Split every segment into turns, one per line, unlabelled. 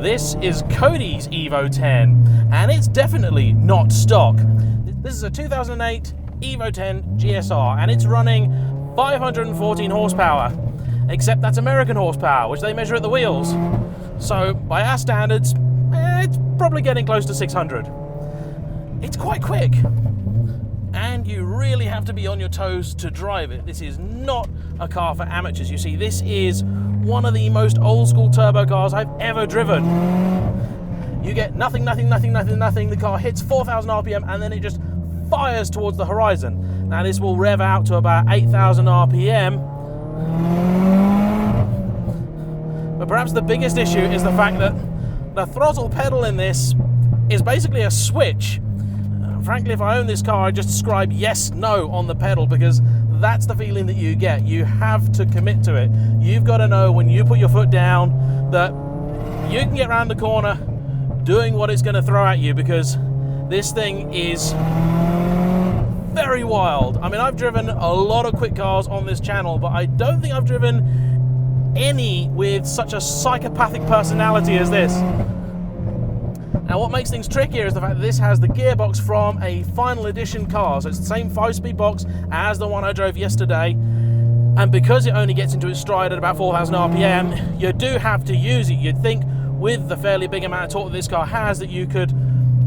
This is Cody's Evo 10, and it's definitely not stock. This is a 2008 Evo 10 GSR, and it's running 514 horsepower, except that's American horsepower, which they measure at the wheels. So by our standards, it's probably getting close to 600. It's quite quick, and you really have to be on your toes to drive it. This is not a car for amateurs. You see, this is one of the most old school turbo cars I've ever driven. You get nothing, the car hits 4,000 RPM and then it just fires towards the horizon. Now this will rev out to about 8,000 RPM, but perhaps the biggest issue is the fact that the throttle pedal in this is basically a switch. Frankly, if I owned this car, I'd just describe yes, no on the pedal, because that's the feeling that you get. You have to commit to it. You've got to know when you put your foot down that you can get around the corner doing what it's going to throw at you, because this thing is very wild. I mean, I've driven a lot of quick cars on this channel, but I don't think I've driven any with such a psychopathic personality as this. Now, what makes things trickier is the fact that this has the gearbox from a final edition car, so it's the same 5-speed box as the one I drove yesterday, and because it only gets into its stride at about 4,000 RPM, you do have to use it. You'd think with the fairly big amount of torque that this car has that you could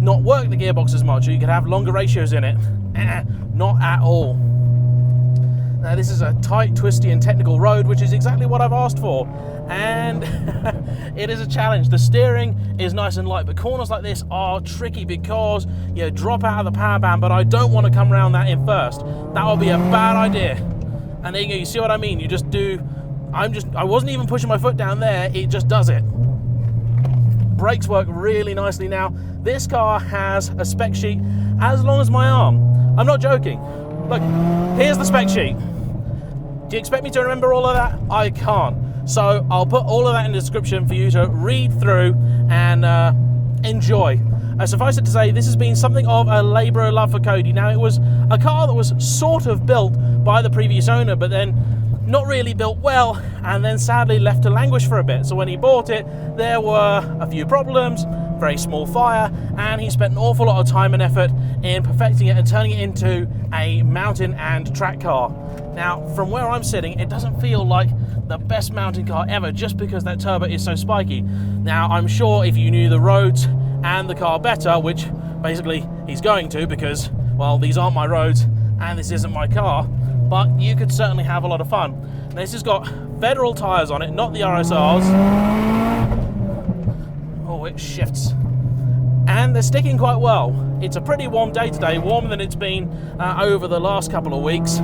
not work the gearbox as much, or you could have longer ratios in it. Not at all. Now, this is a tight, twisty and technical road, which is exactly what I've asked for, and it is a challenge. The steering is nice and light, but corners like this are tricky because you drop out of the power band, but I don't want to come around that in first. That would be a bad idea. And there you go, you see what I mean? You just do, I wasn't even pushing my foot down there, it just does it. Brakes work really nicely now. This car has a spec sheet as long as my arm. I'm not joking. Look, here's the spec sheet. Do you expect me to remember all of that? I can't. So I'll put all of that in the description for you to read through and enjoy. Suffice it to say, this has been something of a labour of love for Cody. Now, it was a car that was sort of built by the previous owner, but then not really built well, and then sadly left to languish for a bit. So when he bought it, there were a few problems, very small fire, and he spent an awful lot of time and effort in perfecting it and turning it into a mountain and track car. Now, from where I'm sitting, it doesn't feel like the best mountain car ever, just because that turbo is so spiky. Now, I'm sure if you knew the roads and the car better, which basically he's going to, because, well, these aren't my roads and this isn't my car, but you could certainly have a lot of fun. Now, this has got Federal tyres on it, not the RSRs. Oh, it shifts. And they're sticking quite well. It's a pretty warm day today, warmer than it's been over the last couple of weeks.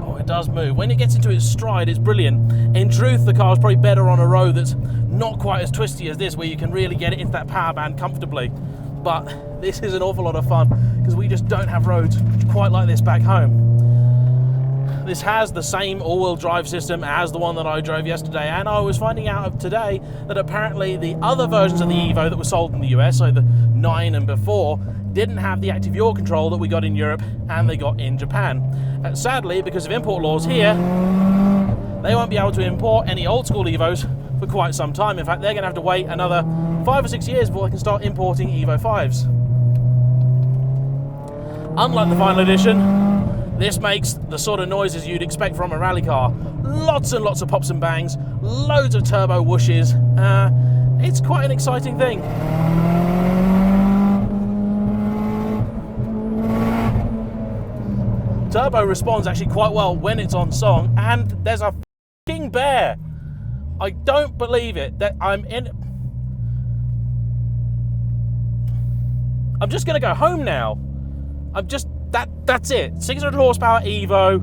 Oh, it does move. When it gets into its stride, it's brilliant. In truth, the car's probably better on a road that's not quite as twisty as this, where you can really get it into that power band comfortably. But this is an awful lot of fun, because we just don't have roads quite like this back home. This has the same all-wheel drive system as the one that I drove yesterday, and I was finding out today that apparently the other versions of the Evo that were sold in the US, so the 9 and before, didn't have the active yaw control that we got in Europe and they got in Japan. Sadly, because of import laws here, they won't be able to import any old school Evos for quite some time. In fact, they're going to have to wait another 5 or 6 years before they can start importing Evo 5s. Unlike the final edition, this makes the sort of noises you'd expect from a rally car. Lots and lots of pops and bangs, loads of turbo whooshes. It's quite an exciting thing. Turbo responds actually quite well when it's on song, and there's a f***ing bear. I don't believe it that I'm just gonna go home now. That's it. 600 horsepower Evo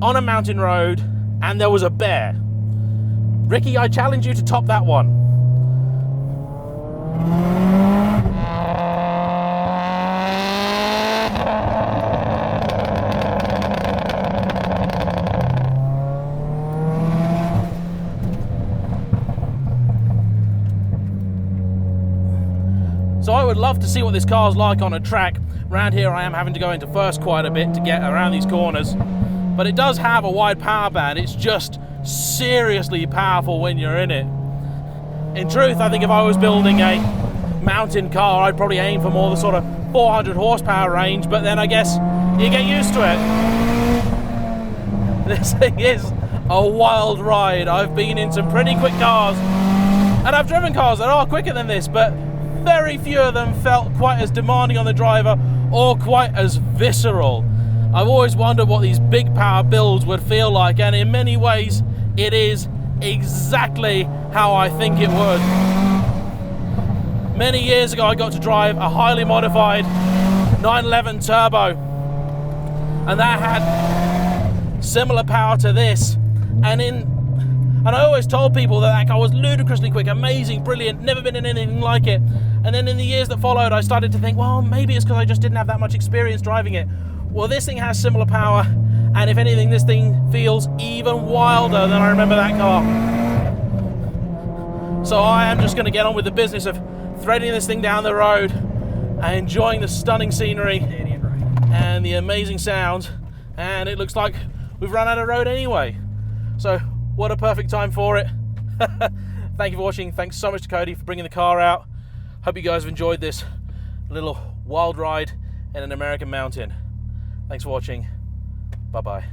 on a mountain road, and there was a bear. Ricky, I challenge you to top that one. So I would love to see what this car's like on a track. Around here I am having to go into first quite a bit to get around these corners. But it does have a wide power band. It's just seriously powerful when you're in it. In truth, I think if I was building a mountain car, I'd probably aim for more the sort of 400 horsepower range, but then I guess you get used to it. This thing is a wild ride. I've been in some pretty quick cars, and I've driven cars that are quicker than this, but very few of them felt quite as demanding on the driver or quite as visceral. I've always wondered what these big power builds would feel like, and in many ways it is exactly how I think it would. Many years ago I got to drive a highly modified 911 Turbo, and that had similar power to this, and I always told people that car was ludicrously quick, amazing, brilliant, never been in anything like it. And then in the years that followed, I started to think, well, maybe it's because I just didn't have that much experience driving it. Well, this thing has similar power, and if anything, this thing feels even wilder than I remember that car. So I am just going to get on with the business of threading this thing down the road and enjoying the stunning scenery and the amazing sounds. And it looks like we've run out of road anyway. So what a perfect time for it. Thank you for watching. Thanks so much to Cody for bringing the car out. Hope you guys have enjoyed this little wild ride in an American mountain. Thanks for watching. Bye-bye.